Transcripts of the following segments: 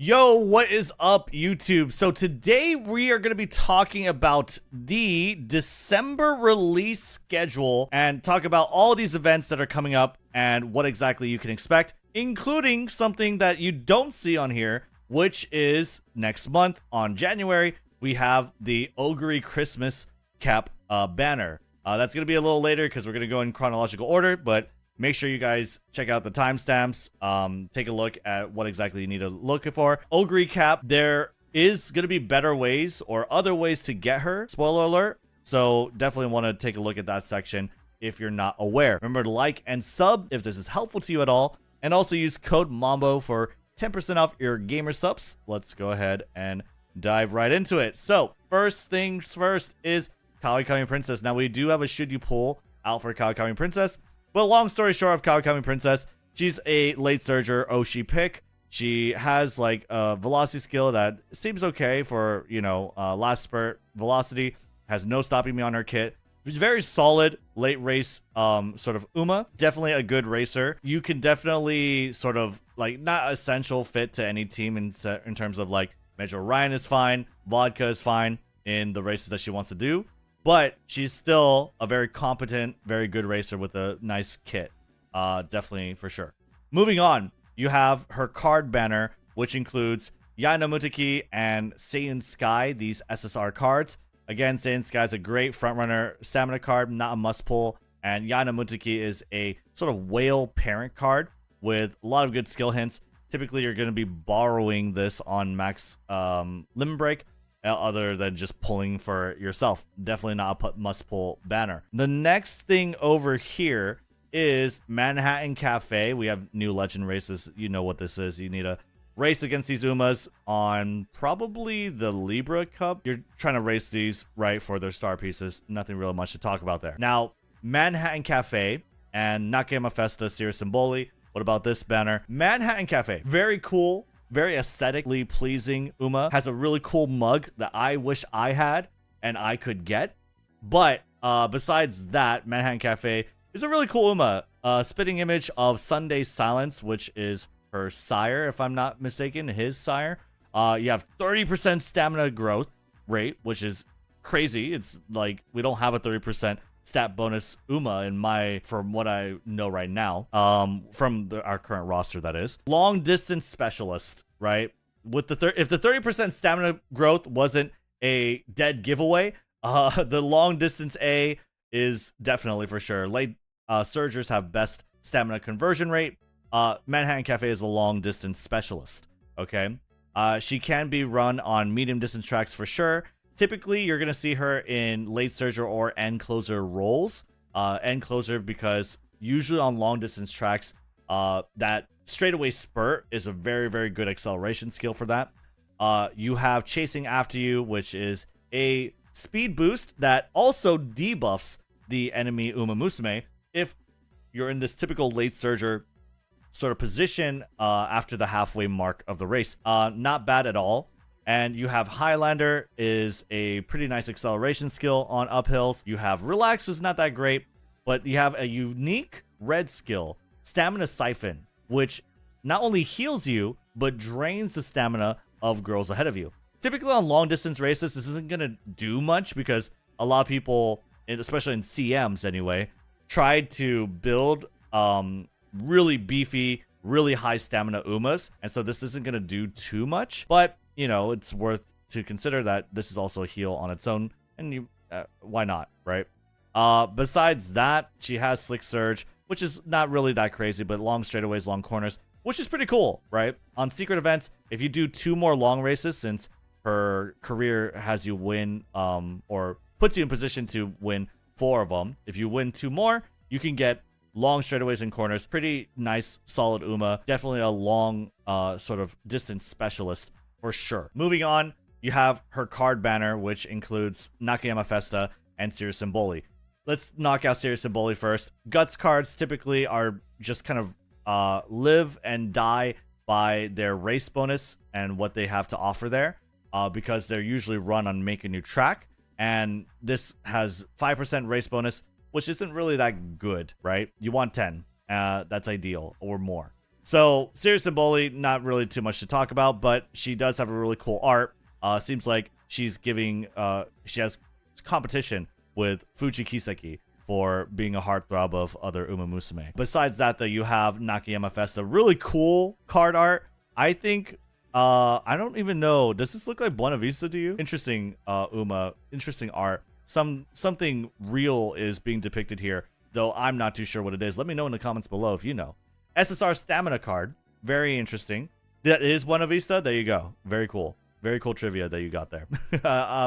Yo, what is up, YouTube? So today we are going to be talking about the December release schedule and talk about all these events that are coming up and what exactly you can expect, including something that you don't see on here, which is next month on January, we have the Oguri Christmas Cap banner. That's going to be a little later because we're going to go in chronological order, but make sure you guys check out the timestamps. Take a look at what exactly you need to look for. Oguri Cap, there is going to be better ways or other ways to get her. Spoiler alert. So definitely want to take a look at that section if you're not aware. Remember to like and sub if this is helpful to you at all. And also use code MAMBO for 10% off your gamer subs. Let's go ahead and dive right into it. So first things first is Kawakami Princess. Now we do have a should you pull out for Kawakami Princess. But long story short of Kawakami Princess, she's a late surger Oshi pick. She has like a velocity skill that seems okay for, last spurt velocity. Has no stopping me on her kit. She's very solid late race sort of Uma. Definitely a good racer. You can definitely sort of like not essential fit to any team in terms of like Mejiro Ryan is fine. Vodka is fine in the races that she wants to do. But she's still a very competent, very good racer with a nice kit. Definitely for sure. Moving on, you have her card banner, which includes Yaina Mutaki and Saiyan Sky, these SSR cards. Again, Saiyan Sky is a great frontrunner stamina card, not a must pull. And Yaina Mutaki is a sort of whale parent card with a lot of good skill hints. Typically, you're going to be borrowing this on max limit break. Other than just pulling for yourself. Definitely not a must-pull banner. The next thing over here is Manhattan Cafe. We have new legend races. You know what this is. You need to race against these Umas on probably the Libra Cup. You're trying to race these, right, for their star pieces. Nothing really much to talk about there. Now, Manhattan Cafe and Nakayama Festa, Series Simboli. What about this banner? Manhattan Cafe. Very cool. Very aesthetically pleasing Uma. Has a really cool mug that I wish I had and I could get. But besides that, Manhattan Cafe is a really cool Uma. Spitting image of Sunday Silence, which is her sire, if I'm not mistaken, his sire. You have 30% stamina growth rate, which is crazy. It's like we don't have a 30% stat bonus Uma from what I know right now, from our current roster, that is. Long distance specialist, right? With if the 30% stamina growth wasn't a dead giveaway, the long distance A is definitely for sure. Late surgers have best stamina conversion rate. Manhattan Cafe is a long distance specialist. Okay, she can be run on medium distance tracks for sure. Typically, you're going to see her in late surger or end closer roles. End closer because usually on long distance tracks, that straightaway spurt is a very, very good acceleration skill for that. You have Chasing After You, which is a speed boost that also debuffs the enemy Umamusume if you're in this typical late surger sort of position after the halfway mark of the race. Not bad at all. And you have Highlander is a pretty nice acceleration skill on uphills. You have Relax is not that great, but you have a unique red skill, Stamina Siphon, which not only heals you, but drains the stamina of girls ahead of you. Typically on long distance races, this isn't going to do much because a lot of people, especially in CMs anyway, tried to build really beefy, really high stamina Umas. And so this isn't going to do too much, but it's worth to consider that this is also a heal on its own, and why not, right? Besides that, she has Slick Surge, which is not really that crazy, but long straightaways, long corners, which is pretty cool, right? On secret events, if you do 2 more long races, since her career has you win, or puts you in position to win 4 of them, if you win 2 more, you can get long straightaways and corners. Pretty nice, solid Uma. Definitely a long sort of distance specialist. For sure. Moving on, you have her card banner, which includes Nakayama Festa and Series Simboli. Let's knock out Series Simboli first. Guts cards typically are just kind of live and die by their race bonus and what they have to offer there, because they're usually run on Make a New Track. And this has 5% race bonus, which isn't really that good, right? You want 10. That's ideal, or more. So Serious Simboli, not really too much to talk about, but she does have a really cool art. Seems like she's giving, she has competition with Fuji Kiseki for being a heartthrob of other Umamusume. Besides that, though, you have Nakayama Festa. Really cool card art. I think, I don't even know. Does this look like Buena Vista to you? Interesting, interesting art. Something real is being depicted here, though I'm not too sure what it is. Let me know in the comments below if you know. SSR Stamina card. Very interesting. That is Buena Vista. There you go. Very cool. Very cool trivia that you got there.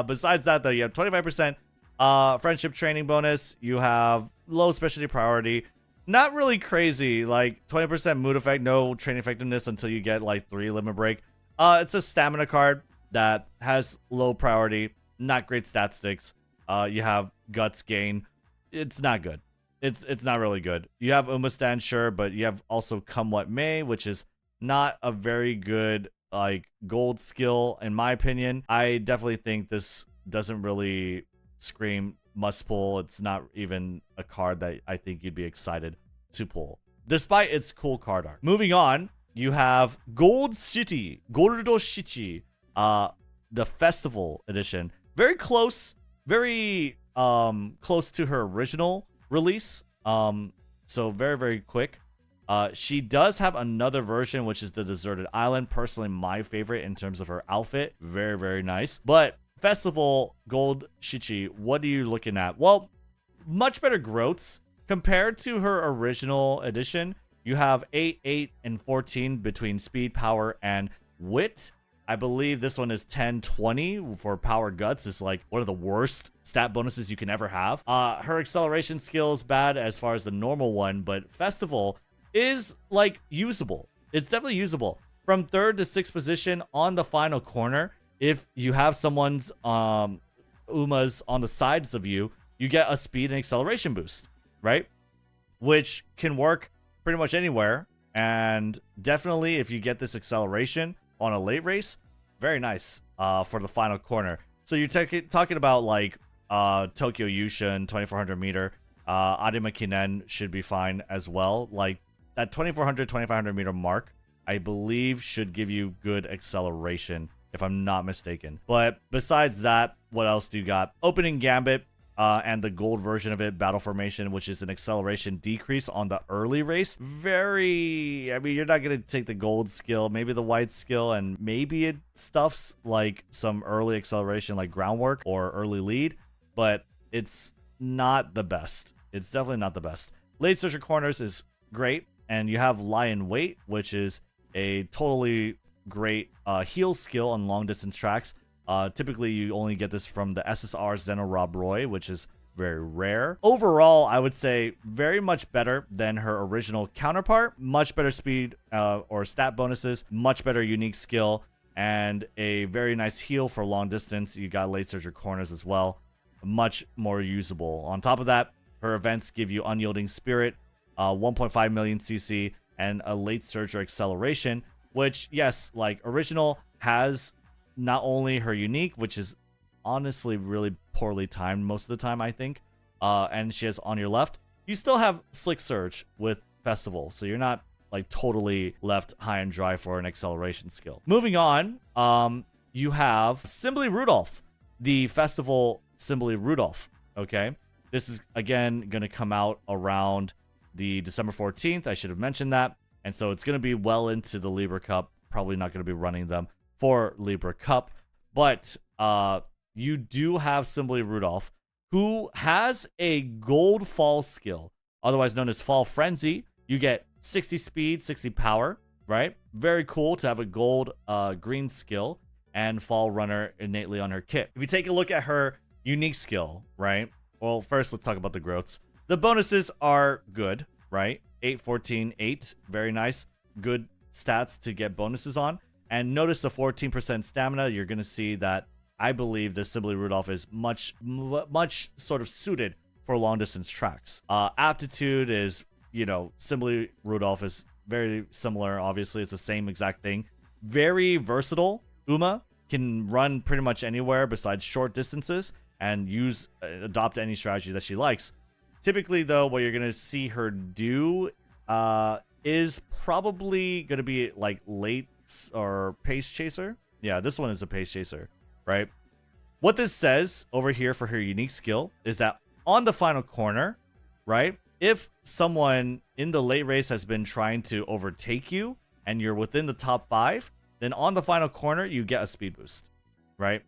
Besides that, though, you have 25% friendship training bonus. You have low specialty priority. Not really crazy. Like 20% mood effect. No training effectiveness until you get like 3 limit break. It's a stamina card that has low priority. Not great stat sticks. You have guts gain. It's not good. It's not really good. You have Umastan, sure, but you have also Come What May, which is not a very good like gold skill in my opinion. I definitely think this doesn't really scream must pull. It's not even a card that I think you'd be excited to pull, despite its cool card art. Moving on, you have Gold City, Goldo Shichi, the Festival Edition. Very close, very close to her original release, so very quick. She does have another version, which is the Deserted Island. Personally, my favorite in terms of her outfit. Very nice. But Festival Gold Shichi, what are you looking at? Well, much better growths compared to her original edition. You have 8, 8, and 14 between speed, power, and wit. I believe this one is 10, 20 for power guts. It's like one of the worst stat bonuses you can ever have. Her acceleration skill is bad as far as the normal one, but Festival is like usable. It's definitely usable. From 3rd to 6th position on the final corner, if you have someone's Umas on the sides of you, you get a speed and acceleration boost, right? Which can work pretty much anywhere. And definitely if you get this acceleration on a late race, very nice for the final corner. So you're talking about like Tokyo Yushin 2400 meter, Arima Kinen should be fine as well. Like that 2400 2500 meter mark, I believe should give you good acceleration if I'm not mistaken. But besides that, what else do you got? Opening Gambit and the gold version of it, Battle Formation, which is an acceleration decrease on the early race. Very, I mean, you're not going to take the gold skill, maybe the white skill, and maybe it stuffs like some early acceleration like groundwork or early lead, but it's not the best. It's definitely not the best. Late Searcher Corners is great, and you have Lion Weight, which is a totally great heal skill on long distance tracks. Typically, you only get this from the SSR Zeno Rob Roy, which is very rare. Overall, I would say very much better than her original counterpart. Much better speed or stat bonuses, much better unique skill, and a very nice heal for long distance. You got Late Searcher Corners as well. Much more usable. On top of that, her events give you Unyielding Spirit, 1.5 million CC, and a Late Searcher Acceleration, which, yes, like original has not only her unique, which is honestly really poorly timed most of the time, I think, and she has On Your Left. You still have Slick Surge with Festival, so you're not like totally left high and dry for an acceleration skill. Moving on, you have Simboli Rudolph, the Festival Simboli Rudolph. Okay, this is again going to come out around the December 14th. I should have mentioned that, and so it's going to be well into the Libra Cup. Probably not going to be running them for Libra Cup, but you do have Simboli Rudolph, who has a gold fall skill, otherwise known as Fall Frenzy. You get 60 speed, 60 power, right? Very cool to have a gold green skill and Fall Runner innately on her kit. If you take a look at her unique skill, right? Well, first let's talk about the growths. The bonuses are good, right? 8, 14, 8, very nice. Good stats to get bonuses on. And notice the 14% stamina. You're going to see that I believe this Simboli Rudolph is much sort of suited for long distance tracks. Aptitude is, you know, Simboli Rudolph is very similar. Obviously, it's the same exact thing. Very versatile. Uma can run pretty much anywhere besides short distances and adopt any strategy that she likes. Typically, though, what you're going to see her do is probably going to be like late or pace chaser. Yeah, this one is a pace chaser, right? What this says over here for her unique skill is that on the final corner, right? If someone in the late race has been trying to overtake you and you're within the top 5, then on the final corner, you get a speed boost, right?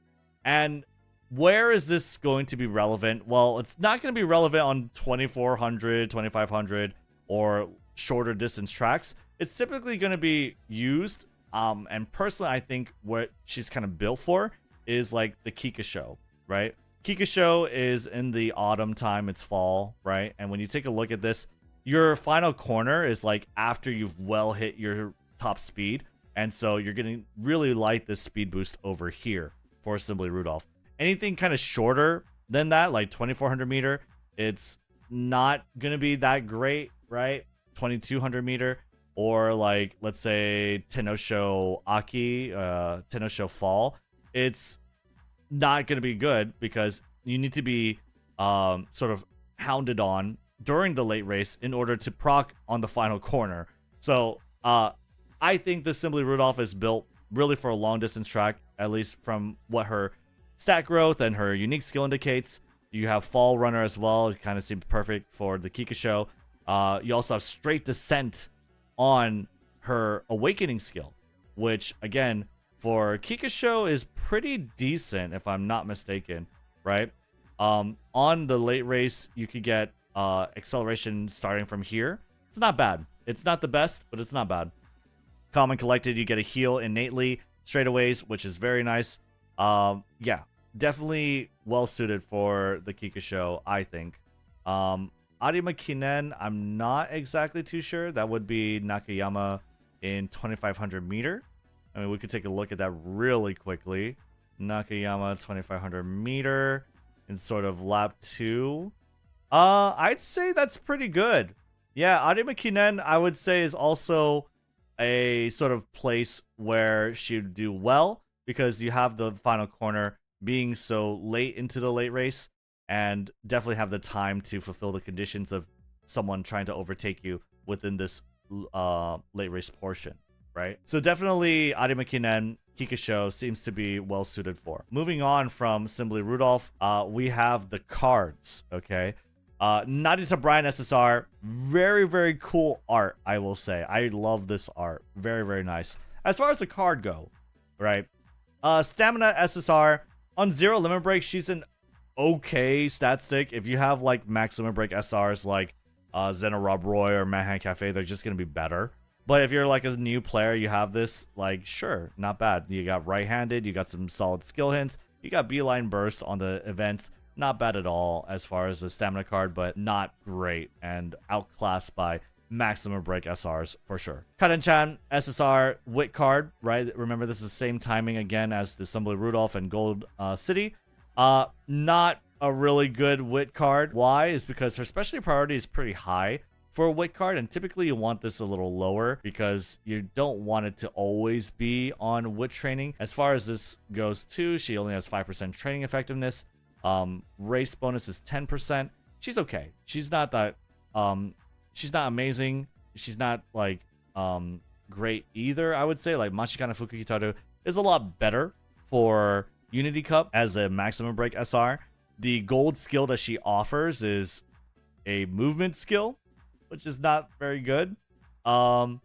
And where is this going to be relevant? Well, it's not going to be relevant on 2400, 2500, or shorter distance tracks. It's typically going to be used, and personally, I think what she's kind of built for is like the Kika show, right? Kika show is in the autumn time, it's fall, right? And when you take a look at this, your final corner is like after you've well hit your top speed, and so you're getting really light this speed boost over here for Simboli Rudolph. Anything kind of shorter than that, like 2400 meter, it's not gonna be that great, right? 2200 meter, or like let's say Tenosho Aki, Tenosho Fall, it's not going to be good because you need to be sort of hounded on during the late race in order to proc on the final corner. So I think the Simboli Rudolph is built really for a long distance track, at least from what her stat growth and her unique skill indicates. You have Fall Runner as well. It kind of seems perfect for the Kika show. You also have straight descent on her awakening skill, which again for Kika show is pretty decent if I'm not mistaken, right? On the late race you could get acceleration starting from here. It's not bad. It's not the best, but it's not bad. Common collected, you get a heal innately straightaways, which is very nice. Yeah, definitely well suited for the Kika show, I think. Arima Kinen, I'm not exactly too sure. That would be Nakayama in 2500 meter. I mean, we could take a look at that really quickly. Nakayama 2500 meter in sort of lap 2. I'd say that's pretty good. Yeah, Arima Kinen, I would say, is also a sort of place where she'd do well because you have the final corner being so late into the late race and definitely have the time to fulfill the conditions of someone trying to overtake you within this late race portion, right? So definitely Arima Kinen, Kika show seems to be well suited for. Moving on from Simboli Rudolph, we have the cards, okay? Nadita Brian SSR, very, very cool art, I will say. I love this art. Very, very nice. As far as the card go, right? Stamina SSR, on Zero Limit Break, she's an okay stat stick. If you have like max limit break SRs like Zena Rob Roy or Manhattan Cafe, they're just going to be better. But if you're like a new player, you have this, like, sure, not bad. You got right-handed, you got some solid skill hints, you got Beeline Burst on the events. Not bad at all as far as a stamina card, but not great and outclassed by maximum break SRs for sure. Karen-chan, SSR, Wit card, right? Remember, this is the same timing again as the Simboli Rudolph and Gold City. Not a really good Wit card. Why? Is because her specialty priority is pretty high for a Wit card, and typically you want this a little lower because you don't want it to always be on Wit training. As far as this goes too, she only has 5% training effectiveness. Race bonus is 10%. She's okay. She's not that she's not amazing. She's not like great either, I would say. Like Machikana Fukukitaru is a lot better for Unity Cup as a maximum break SR. The gold skill that she offers is a movement skill, which is not very good. And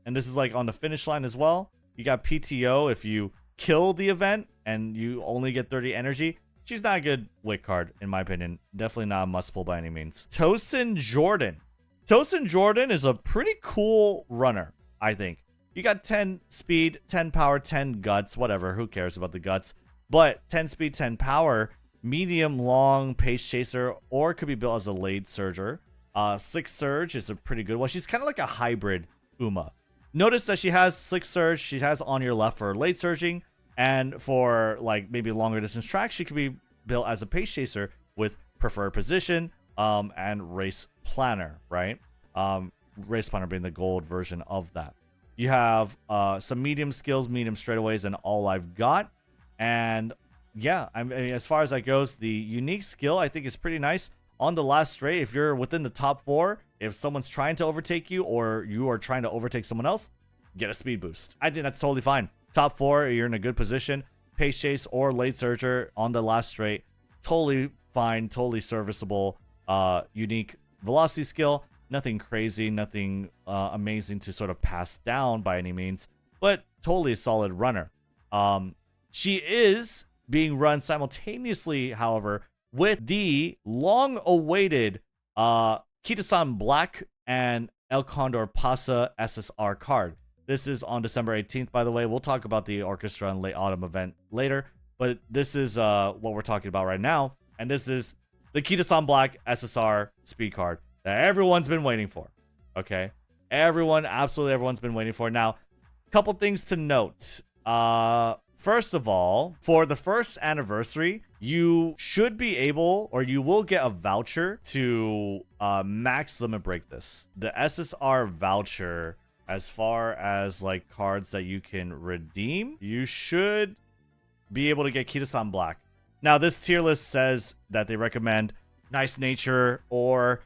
this is like on the finish line as well. You got PTO if you kill the event and you only get 30 energy. She's not a good Wit card, in my opinion. Definitely not a must pull by any means. Tosin Jordan. Tosin Jordan is a pretty cool runner, I think. You got 10 speed, 10 power, 10 guts, whatever. Who cares about the guts? But 10 speed, 10 power, medium, long, pace chaser, or could be built as a late surger. 6 surge is a pretty good one. She's kind of like a hybrid Uma. Notice that she has 6 surge. She has on your left for late surging. And for like maybe longer distance tracks, she could be built as a pace chaser with preferred position and race planner, right? Race planner being the gold version of that. You have some medium skills, medium straightaways, and all I've got. And yeah, I mean, as far as that goes, the unique skill I think is pretty nice. on the last straight, if you're within the top 4, if someone's trying to overtake you or you are trying to overtake someone else, get a speed boost. I think that's totally fine. Top 4, you're in a good position. Pace chase or late surger on the last straight, totally fine, totally serviceable. Unique velocity skill, nothing crazy, nothing amazing to sort of pass down by any means, but totally a solid runner. She is being run simultaneously, however, with the long-awaited Kitasan Black and El Condor Pasa SSR card. This is on December 18th, by the way. We'll talk about the Orchestra and late autumn event later, but this is what we're talking about right now, and this is the Kitasan Black SSR speed card that everyone's been waiting for. Okay, absolutely everyone's been waiting for. Now, couple things to note. First of all, for the first anniversary, you should be able, or you will get a voucher to max limit break this. The SSR voucher, as far as like cards that you can redeem, you should be able to get Kitasan Black. Now, this tier list says that they recommend Nice Nature or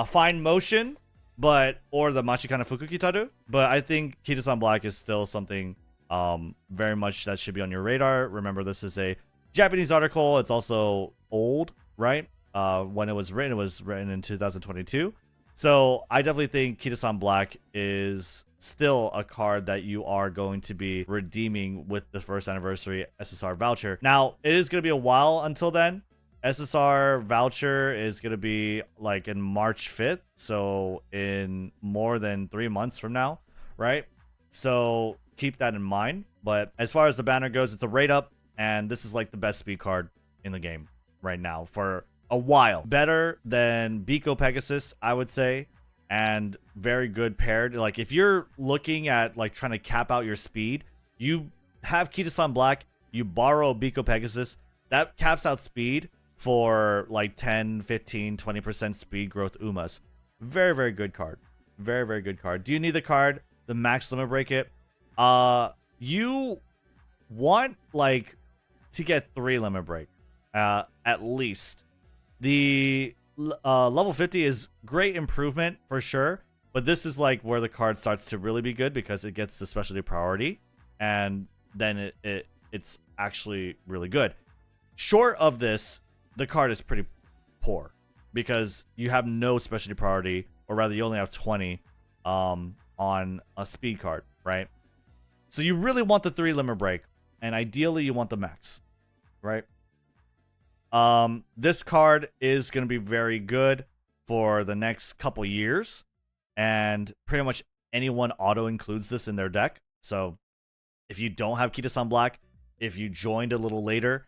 Fine Motion, or the Machikana Fukukitaru. But I think Kitasan Black is still something very much that should be on your radar. Remember, this is a Japanese article. It's also old, right? When it was written in 2022. So I definitely think Kitasan Black is still a card that you are going to be redeeming with the first anniversary SSR voucher. Now, it is going to be a while until then. SSR voucher is going to be like in March 5th. So in more than 3 months from now, right? So keep that in mind. But as far as the banner goes, it's a rate up. And this is like the best speed card in the game right now for a while. Better than Biko Pegasus, I would say, and very good paired. Like, if you're looking at like trying to cap out your speed, you have Kitasan Black, you borrow Biko Pegasus, that caps out speed for like 10, 15, 20% speed growth Umas. Very, very good card. Very, very good card. Do you need the card, the max limit break it? You want like to get 3 limit break at least. The level 50 is great improvement for sure, but this is like where the card starts to really be good because it gets the specialty priority, and then it's actually really good. Short of this, the card is pretty poor because you have no specialty priority, or rather you only have 20 on a speed card, right? So you really want the 3 limit break, and ideally you want the max, right? This card is going to be very good for the next couple years, and pretty much anyone auto includes this in their deck. So if you don't have Kitasan Black, if you joined a little later,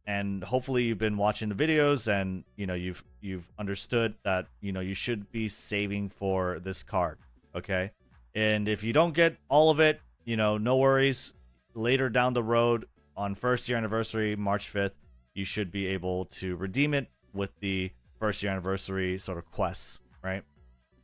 and hopefully you've been watching the videos and you've understood that you should be saving for this card, okay? And if you don't get all of it, no worries. Later down the road on first year anniversary, March 5th, you should be able to redeem it with the first year anniversary sort of quests, right?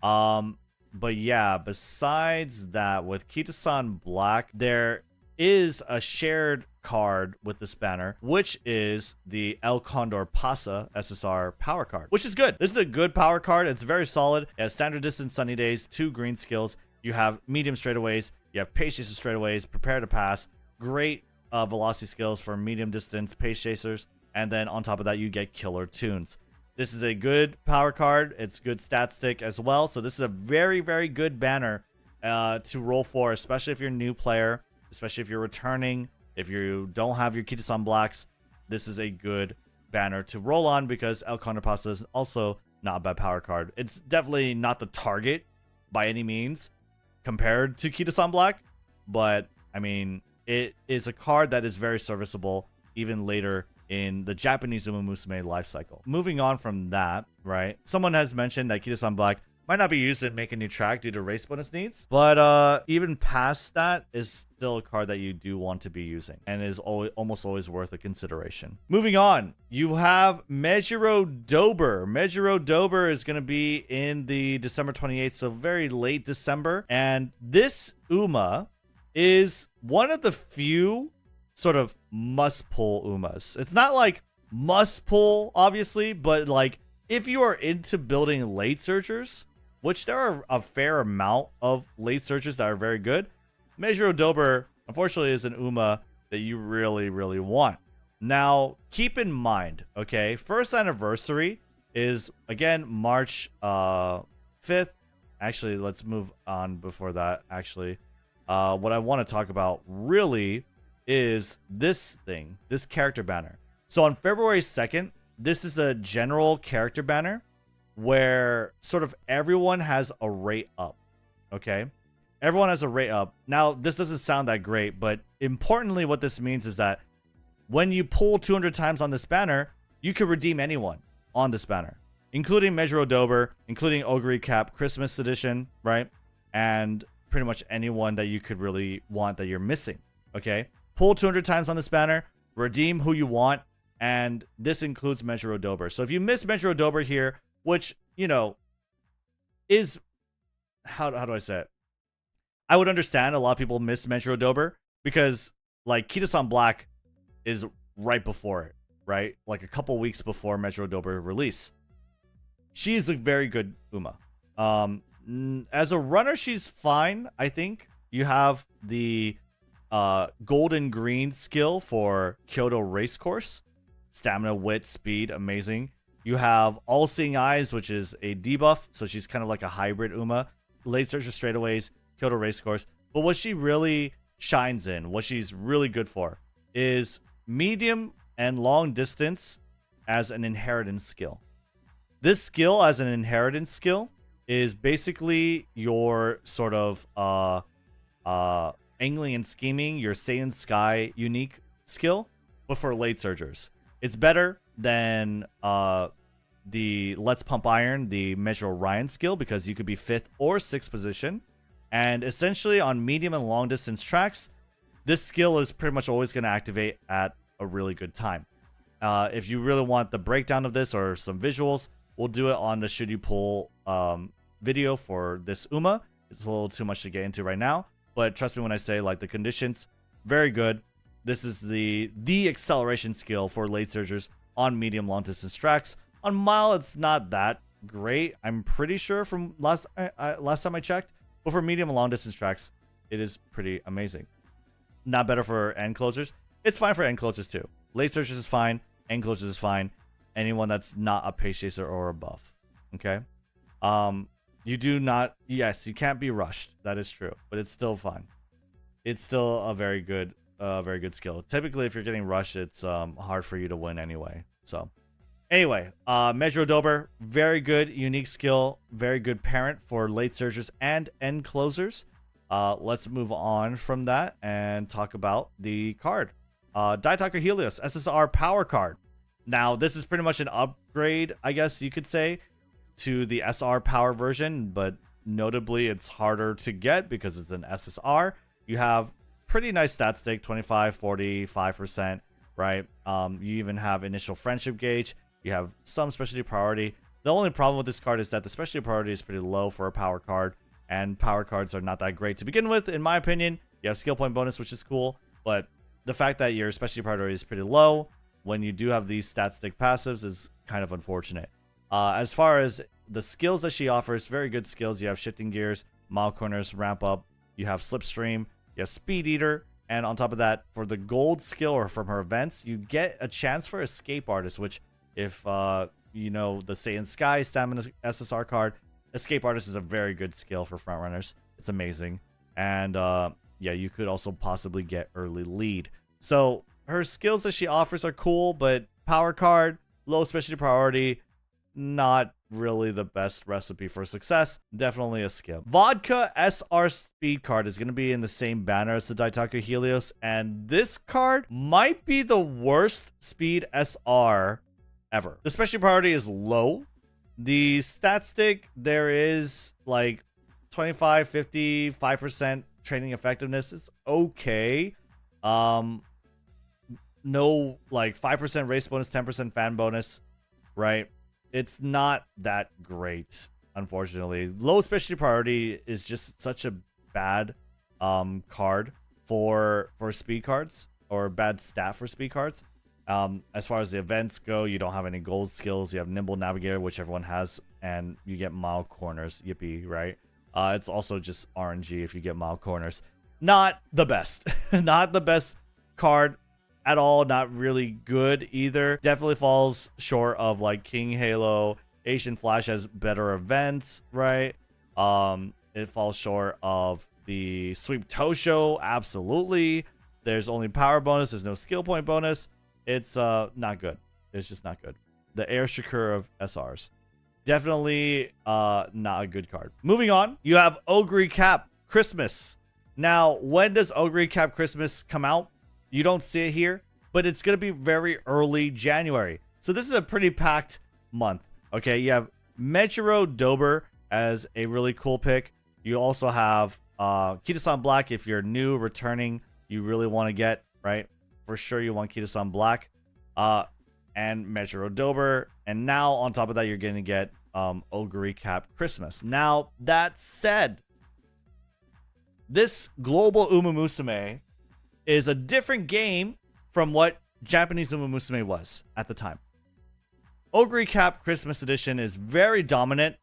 But yeah, besides that, with Kitasan Black, there is a shared card with this banner, which is the El Condor Pasa SSR power card, which is good. This is a good power card. It's very solid. It has standard distance sunny days, 2 green skills. You have medium straightaways. You have pace chaser straightaways, prepare to pass. Great velocity skills for medium distance pace chasers. And then on top of that, you get killer tunes. This is a good power card. It's good stat stick as well. So this is a very, very good banner to roll for, especially if you're a new player, especially if you're returning, if you don't have your Kitasan Blacks. This is a good banner to roll on because El Condor Pasa is also not a bad power card. It's definitely not the target by any means compared to Kitasan Black, but I mean, it is a card that is very serviceable even later in the Japanese Umamusume life cycle. Moving on from that, right? Someone has mentioned that Kitasan Black might not be used in Make a New Track due to race bonus needs, but even past that is still a card that you do want to be using and is almost always worth a consideration. Moving on, you have Mejiro Dober. Mejiro Dober is going to be in the December 28th, so very late December, and this Uma is one of the few sort of must pull Umas. It's not like must pull, obviously, but like if you are into building late surgers, which there are a fair amount of late surgers that are very good, Mejiro Dober, unfortunately, is an Uma that you really, really want. Now, keep in mind, okay, first anniversary is, again, March 5th. Actually, let's move on before that, actually. What I want to talk about, really, is this thing, this character banner. So on February 2nd, this is a general character banner where sort of everyone has a rate up, okay? Everyone has a rate up. Now, this doesn't sound that great, but importantly, what this means is that when you pull 200 times on this banner, you can redeem anyone on this banner, including Mejiro Dober, including Oguri Cap Christmas edition, right? And pretty much anyone that you could really want that you're missing, okay? Pull 200 times on this banner, redeem who you want, and this includes Mejiro Dober. So if you miss Mejiro Dober here, which, you know, is, how do I say it? I would understand a lot of people miss Mejiro Dober because, like, Kitasan Black is right before it, right? Like a couple weeks before Mejiro Dober release. She's a very good Uma. As a runner, she's fine, I think. You have the golden green skill for Kyoto Racecourse. Stamina, wit, speed, amazing. You have All Seeing Eyes, which is a debuff, so she's kind of like a hybrid Uma. Late Searcher straightaways, Kyoto Racecourse. But what she really shines in, what she's really good for, is medium and long distance as an inheritance skill. This skill as an inheritance skill is basically your sort of angling and scheming, your Saiyan Sky unique skill, but for late surgers. It's better than the Let's Pump Iron, the Mejiro Ryan skill, because you could be 5th or 6th position. And essentially on medium and long distance tracks, this skill is pretty much always going to activate at a really good time. If you really want the breakdown of this or some visuals, we'll do it on the Should You Pull video for this Uma. It's a little too much to get into right now, but trust me when I say, like, the conditions, very good. This is the acceleration skill for late surgers on medium long distance tracks. On mile, it's not that great, I'm pretty sure, from last time I checked. But for medium and long distance tracks, it is pretty amazing. Not better for end closers. It's fine for end closers too. Late surgers is fine. End closers is fine. Anyone that's not a pace chaser or above. Okay. You do not. Yes, you can't be rushed. That is true, but it's still fine. It's still a very good skill. Typically, if you're getting rushed, it's hard for you to win anyway. So, anyway, Mejiro Dober, very good, unique skill, very good parent for late surgers and end closers. Let's move on from that and talk about the card. Daitaku Helios SSR Power Card. Now, this is pretty much an upgrade, I guess you could say, to the SR Power version, but notably, it's harder to get because it's an SSR. You have pretty nice stat stick, 25, 45%, right? You even have initial friendship gauge. You have some specialty priority. The only problem with this card is that the specialty priority is pretty low for a power card, and power cards are not that great to begin with, in my opinion. You have skill point bonus, which is cool, but the fact that your specialty priority is pretty low when you do have these stat stick passives is kind of unfortunate. As far as the skills that she offers, very good skills. You have shifting gears, mile corners, ramp up. You have slipstream. You have speed eater. And on top of that, for the gold skill or from her events, you get a chance for escape artist, which if you know the Saiyan Sky stamina SSR card, escape artist is a very good skill for frontrunners. It's amazing. And yeah, you could also possibly get early lead. So her skills that she offers are cool, but power card, low specialty priority, not really the best recipe for success. Definitely a skip. Vodka SR Speed card is going to be in the same banner as the Daitaku Helios, and this card might be the worst speed SR ever. The specialty priority is low. The stat stick, there is like 25, 50, 5% training effectiveness. It's okay. No, like 5% race bonus, 10% fan bonus, right? It's not that great, unfortunately. Low specialty priority is just such a bad card for speed cards, or bad stat for speed cards. As far as the events go, you don't have any gold skills. You have Nimble Navigator, which everyone has, and you get Mile Corners. Yippee, right? It's also just RNG if you get Mile Corners. Not the best. Not the best card at all. Not really good either. Definitely falls short of like King Halo. Asian Flash has better events, right? It falls short of the Sweep Tosho. Absolutely. There's only power bonus. There's no skill point bonus. It's not good. It's just not good. The Air Shakur of SRs. Definitely not a good card. Moving on, you have Oguri Cap Christmas. Now, when does Oguri Cap Christmas come out? You don't see it here, but it's going to be very early January. So this is a pretty packed month. Okay, you have Mejiro Dober as a really cool pick. You also have Kitasan Black if you're new, returning, you really want to get, right? For sure you want Kitasan Black and Mejiro Dober. And now on top of that, you're going to get Oguri Cap Christmas. Now, that said, this global Umamusume is a different game from what Japanese Umamusume was at the time. Oguri Cap Christmas Edition is very dominant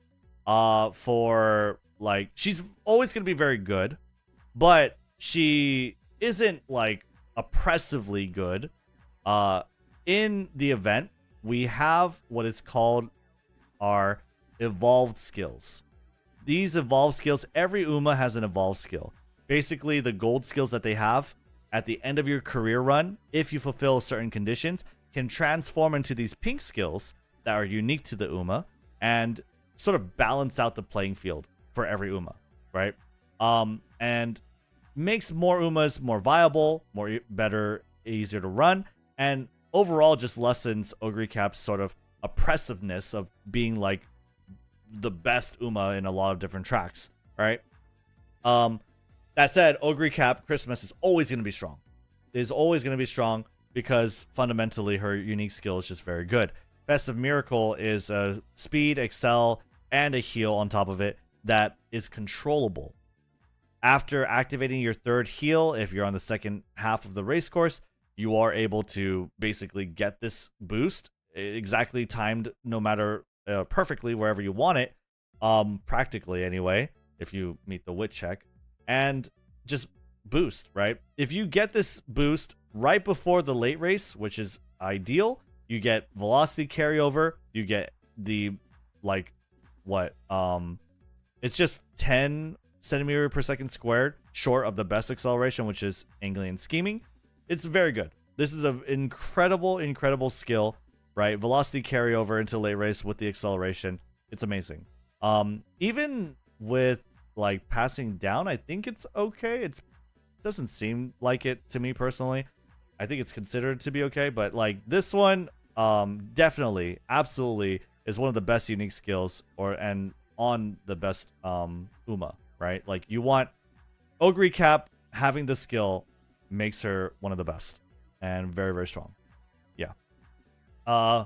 for, like, she's always going to be very good, but she isn't, like, oppressively good. In the event, we have what is called our evolved skills. These evolved skills, every Uma has an evolved skill. Basically, the gold skills that they have at the end of your career run, if you fulfill certain conditions, can transform into these pink skills that are unique to the Uma and sort of balance out the playing field for every Uma, right? And makes more Umas more viable, better, easier to run, and overall just lessens Oguri Cap's sort of oppressiveness of being like the best Uma in a lot of different tracks, right? That said, Oguri Cap Christmas is always going to be strong. It is always going to be strong because fundamentally her unique skill is just very good. Festive Miracle is a speed, excel, and a heal on top of it that is controllable. After activating your third heal, if you're on the second half of the race course, you are able to basically get this boost exactly timed, no matter perfectly wherever you want it, practically anyway, if you meet the wit check, and just boost, right? If you get this boost right before the late race, which is ideal, you get velocity carryover, you get the, like, what, it's just 10 centimeter per second squared short of the best acceleration, which is angling and scheming. It's very good. This is an incredible skill, right? Velocity carryover into late race with the acceleration. It's amazing. Even with like passing down, I think it's okay. It doesn't seem like it to me personally. I think it's considered to be okay, but like this one, definitely, absolutely is one of the best unique skills, and on the best Uma, right? Like you want Oguri Cap having the skill makes her one of the best and very, very strong. Yeah. As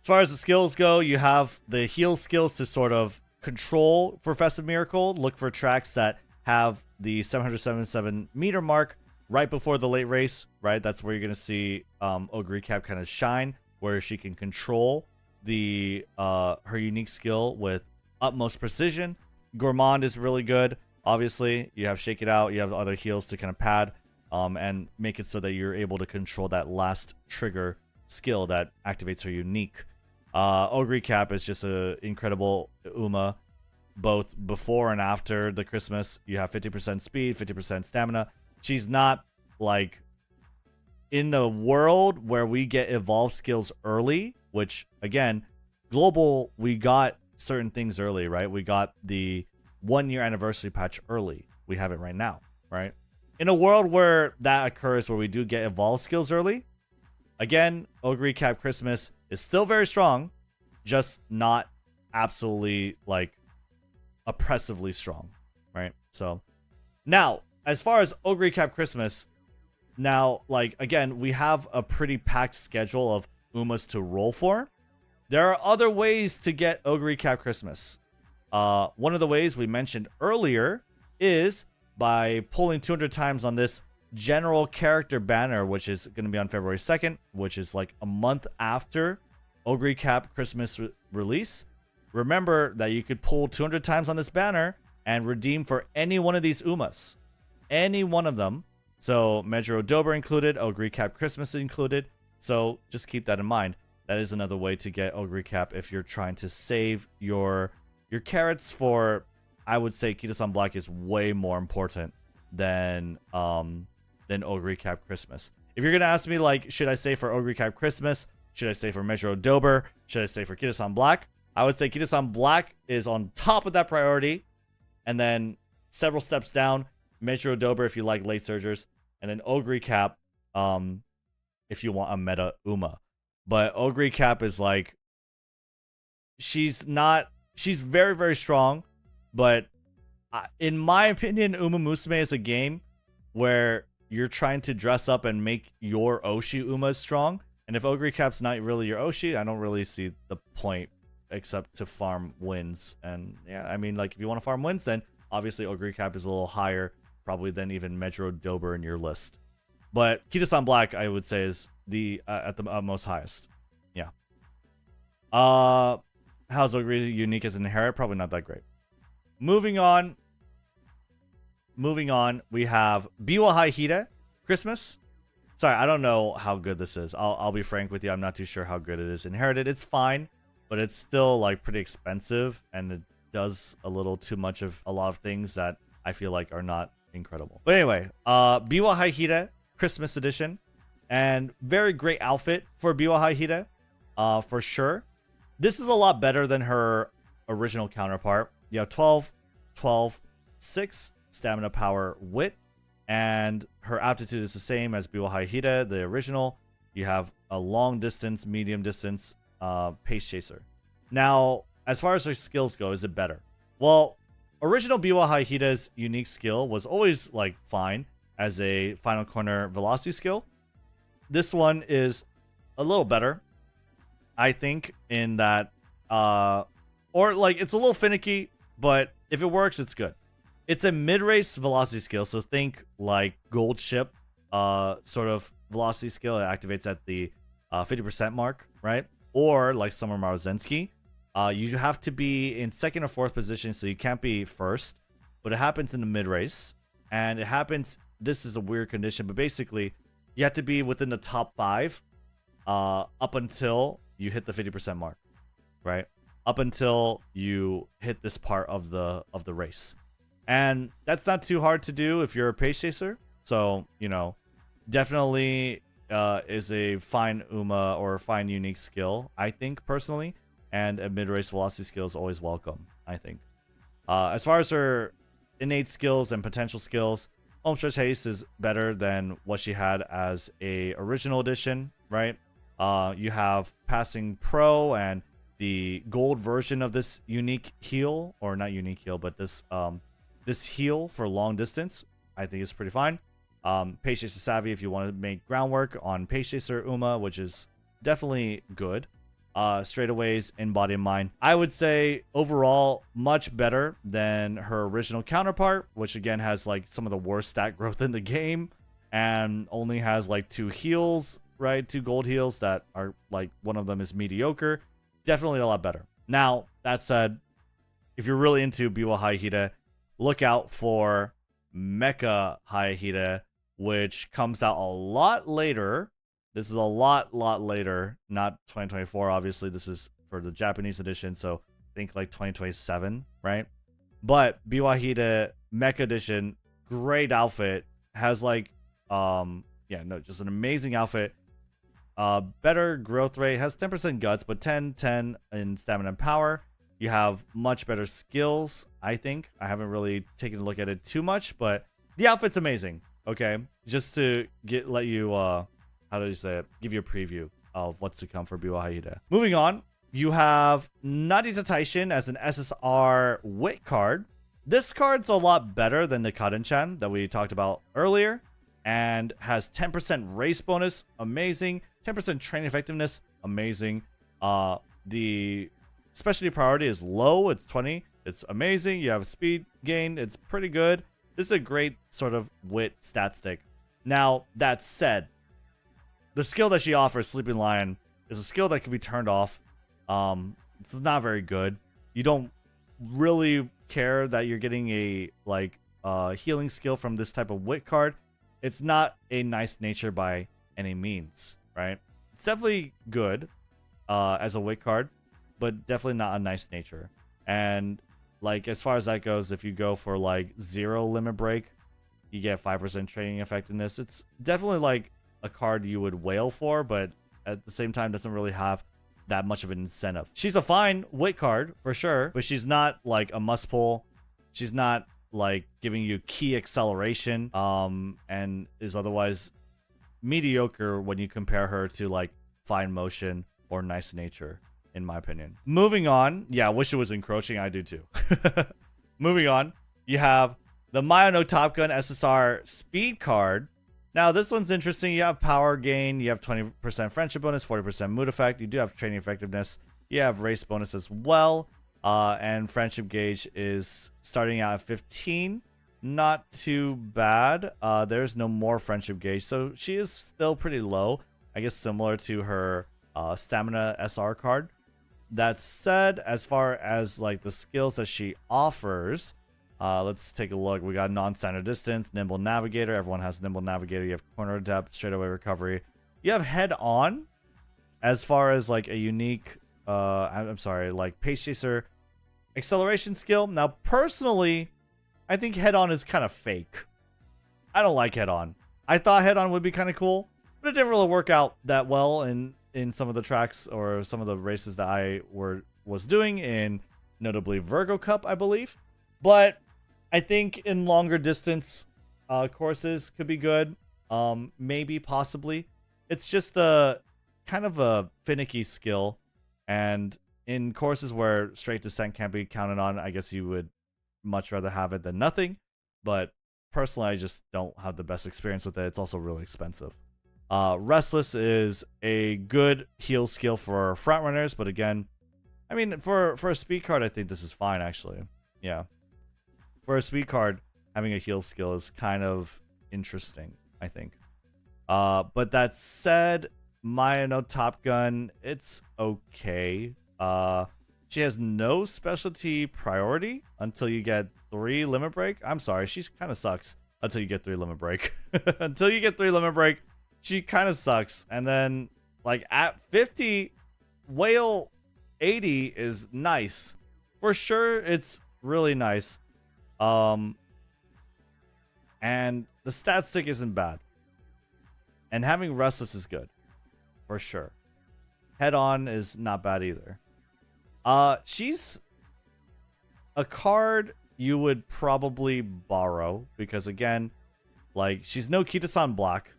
far as the skills go, you have the heal skills to sort of control for Festive Miracle. Look for tracks that have the 777 meter mark right before the late race, right? That's where you're going to see Oguri Cap kind of shine, where she can control the her unique skill with utmost precision. Gourmand is really good. Obviously, you have Shake It Out, you have other heals to kind of pad and make it so that you're able to control that last trigger skill that activates her unique. Oguri Cap is just an incredible Uma, both before and after the Christmas. You have 50% speed, 50% stamina. She's not like in the world where we get evolved skills early, which again, global, we got certain things early, right? We got the 1 year anniversary patch early. We have it right now, right? In a world where that occurs, where we do get evolved skills early, again, Oguri Cap Christmas is still very strong, just not absolutely like oppressively strong, right? So now, as far as Oguri Cap Christmas, now, like, again, we have a pretty packed schedule of Umas to roll for. There are other ways to get Oguri Cap Christmas. One of the ways we mentioned earlier is by pulling 200 times on this general character banner, which is going to be on February 2nd, which is like a month after Oguri Cap Christmas release, remember that you could pull 200 times on this banner and redeem for any one of these Umas. Any one of them. So Mejiro Dober included, Oguri Cap Christmas included. So just keep that in mind. That is another way to get Oguri Cap if you're trying to save your carrots for, I would say Kitasan Black is way more important than Oguri Cap Christmas. If you're gonna ask me like, should I say for Oguri Cap Christmas? Should I say for Mejiro Dober? Should I say for Kitasan Black? I would say Kitasan Black is on top of that priority, and then several steps down, Mejiro Dober if you like late surgers, and then Oguri Cap if you want a meta Uma. But Oguri Cap is like, she's very, very strong, but in my opinion, Umamusume is a game where you're trying to dress up and make your Oshi Umas strong. And if Oguri Cap's not really your Oshi, I don't really see the point except to farm wins. And yeah, I mean, like, if you want to farm wins, then obviously Oguri Cap is a little higher, probably than even Mejiro Dober in your list. But Kitasan Black, I would say, is the at the most highest. Yeah. How's Oguri unique as an inherit? Probably not that great. Moving on, we have Biwa Hide Christmas. Sorry, I don't know how good this is. I'll be frank with you. I'm not too sure how good it is inherited. It's fine, but it's still like pretty expensive, and it does a little too much of a lot of things that I feel like are not incredible. But anyway, Biwa Hide Christmas edition, and very great outfit for Biwa Hide, for sure. This is a lot better than her original counterpart. You have 12, 12, 6 stamina, power, wit, and her aptitude is the same as Biwa Hide, the original. You have a long distance, medium distance, pace chaser. Now, as far as her skills go, is it better? Well, original Biwa Hide's unique skill was always like fine as a final corner velocity skill. This one is a little better, I think, in that or like it's a little finicky, but if it works, it's good. It's a mid-race velocity skill, so think like gold ship sort of velocity skill. It activates at the 50% mark, right? Or like Summer Marozensky. You have to be in second or fourth position, so you can't be first, but it happens in the mid-race, and it happens, this is a weird condition, but basically you have to be within the top 5 up until you hit the 50% mark, right? Up until you hit this part of the race. And that's not too hard to do if you're a pace chaser. So, you know, definitely is a fine Uma or a fine unique skill, I think, personally. And a mid-race velocity skill is always welcome, I think. As far as her innate skills and potential skills, Home Stretch Haste is better than what she had as a original edition, right? You have Passing Pro and the gold version of this unique heal, or not unique heal, but this this heal for long distance, I think is pretty fine. Pace Chaser Savvy if you want to make groundwork on Pace Chaser Uma, which is definitely good. Straightaways in Body and Mind, I would say overall much better than her original counterpart, which again has like some of the worst stat growth in the game and only has like 2 heals, right? 2 gold heals that are like, one of them is mediocre. Definitely a lot better. Now, that said, if you're really into Biwa Hide, look out for Mecha Hide, which comes out a lot later. This is a lot later, not 2024, obviously. This is for the Japanese edition, so think like 2027, right? But Biwa Hide Mecha Edition, great outfit. Has like, just an amazing outfit. Better growth rate, has 10% guts, but 10 in stamina and power. You have much better skills, I think. I haven't really taken a look at it too much, but the outfit's amazing. Okay, just to let you how do you say it? Give you a preview of what's to come for Biwa Hide. Moving on, you have Narita Taishin as an SSR Wit card. This card's a lot better than the Karen-chan that we talked about earlier, and has 10% race bonus, amazing. 10% training effectiveness, amazing. The specialty priority is low, it's 20. It's amazing. You have a speed gain, it's pretty good. This is a great sort of wit stat stick. Now, that said, the skill that she offers, Sleeping Lion, is a skill that can be turned off. It's not very good. You don't really care that you're getting a healing skill from this type of wit card. It's not a nice nature by any means, right? It's definitely good as a wit card, but definitely not a nice nature. And like as far as that goes, if you go for like 0 limit break, you get 5% training effectiveness. It's definitely like a card you would wail for, but at the same time doesn't really have that much of an incentive. She's a fine wit card for sure, but she's not like a must pull. She's not like giving you key acceleration, and is otherwise mediocre when you compare her to like fine motion or nice nature, in my opinion. Moving on, yeah, I wish it was encroaching. I do too. Moving on, you have the Mayano Top Gun SSR speed card. Now, this one's interesting. You have power gain. You have 20% friendship bonus, 40% mood effect. You do have training effectiveness. You have race bonus as well. And friendship gauge is starting out at 15. Not too bad. There's no more friendship gauge. So she is still pretty low. I guess similar to her stamina SR card. That said, as far as like the skills that she offers, let's take a look. We got non-standard distance, nimble navigator. Everyone has nimble navigator. You have corner depth, straightaway recovery. You have head on as far as like a unique, I'm sorry, like pace chaser acceleration skill. Now, personally, I think head on is kind of fake. I don't like head on. I thought head on would be kind of cool, but it didn't really work out that well in some of the tracks or some of the races that I was doing in, notably Virgo Cup, I believe. But I think in longer distance courses could be good. Maybe, possibly. It's just a kind of a finicky skill. And in courses where straight descent can't be counted on, I guess you would much rather have it than nothing. But personally, I just don't have the best experience with it. It's also really expensive. Restless is a good heal skill for front runners. But again, I mean, for a speed card, I think this is fine, actually. Yeah. For a speed card, having a heal skill is kind of interesting, I think. But that said, Mayano Top Gun, it's okay. She has no specialty priority until you get 3 limit break. I'm sorry, she kind of sucks until you get 3 limit break. Until you get 3 limit break, she kind of sucks. And then, like, at 50, Whale 80 is nice. For sure, it's really nice. And the stat stick isn't bad. And having Restless is good. For sure. Head on is not bad either. She's a card you would probably borrow. Because again, like, she's no Kitasan Black.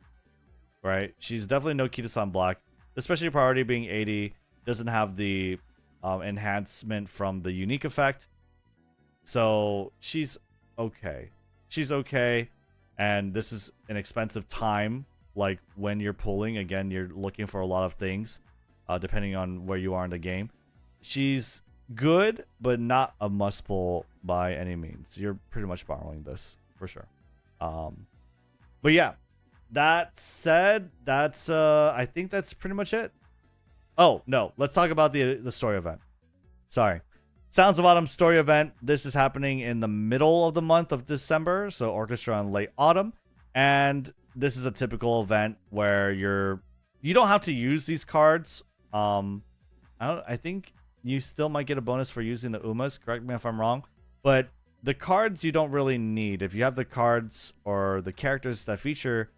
Right? She's definitely no Kitasan Black. Especially priority being 80. Doesn't have the enhancement from the unique effect. So she's okay. She's okay. And this is an expensive time. Like when you're pulling, again, you're looking for a lot of things. Depending on where you are in the game. She's good, but not a must pull by any means. You're pretty much borrowing this for sure. But yeah. That said, that's I think that's pretty much it. Oh, no. Let's talk about the story event. Sorry. Sounds of Autumn story event. This is happening in the middle of the month of December, so Orchestra in late autumn. And this is a typical event where you don't have to use these cards. I think you still might get a bonus for using the Umas. Correct me if I'm wrong. But the cards you don't really need. If you have the cards or the characters that feature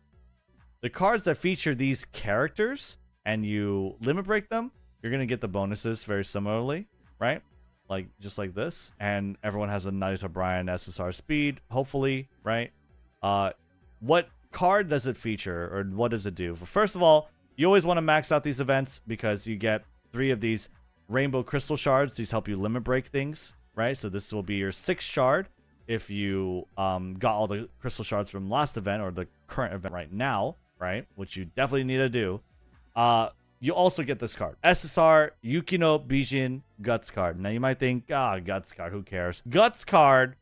these characters and you limit break them, you're gonna get the bonuses very similarly, right? Like just like this, and everyone has a nice O'Brien SSR speed, hopefully, right? What card does it feature, or what does it do? First of all, you always want to max out these events because you get 3 of these rainbow crystal shards. These help you limit break things, right? So this will be your 6th shard if you got all the crystal shards from last event or the current event right now, right? Which you definitely need to do. You also get this card. SSR Yukino Bijin Guts card. Now you might think, Guts card, who cares? Guts card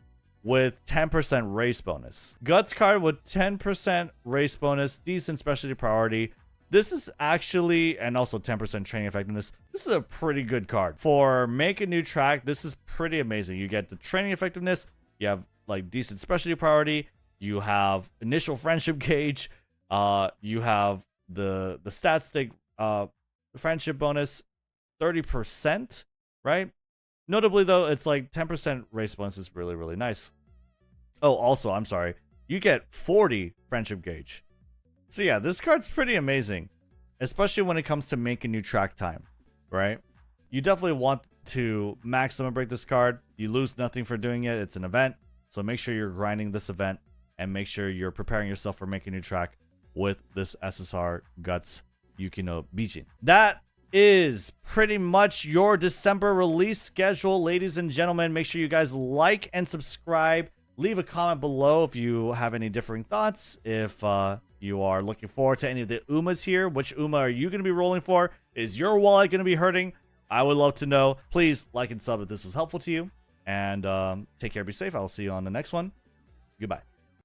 with 10% race bonus. Guts card with 10% race bonus, decent specialty priority. This is actually, and also 10% training effectiveness. This is a pretty good card. For make a new track, this is pretty amazing. You get the training effectiveness, you have like decent specialty priority, you have initial friendship gauge, you have the stat stick friendship bonus 30%, right? Notably though, it's like 10% race bonus is really, really nice. Oh, also, I'm sorry, you get 40 friendship gauge. So yeah, this card's pretty amazing, especially when it comes to making new track time, right? You definitely want to maximum break this card. You lose nothing for doing it. It's an event, so make sure you're grinding this event and make sure you're preparing yourself for making a new track with this SSR Guts Yukino Bijin. That is pretty much your December release schedule, ladies and gentlemen. Make sure you guys like and subscribe. Leave a comment below if you have any differing thoughts. If you are looking forward to any of the Umas here, which Uma are you going to be rolling for? Is your wallet going to be hurting? I would love to know. Please like and sub if this was helpful to you. And take care, be safe. I will see you on the next one. Goodbye.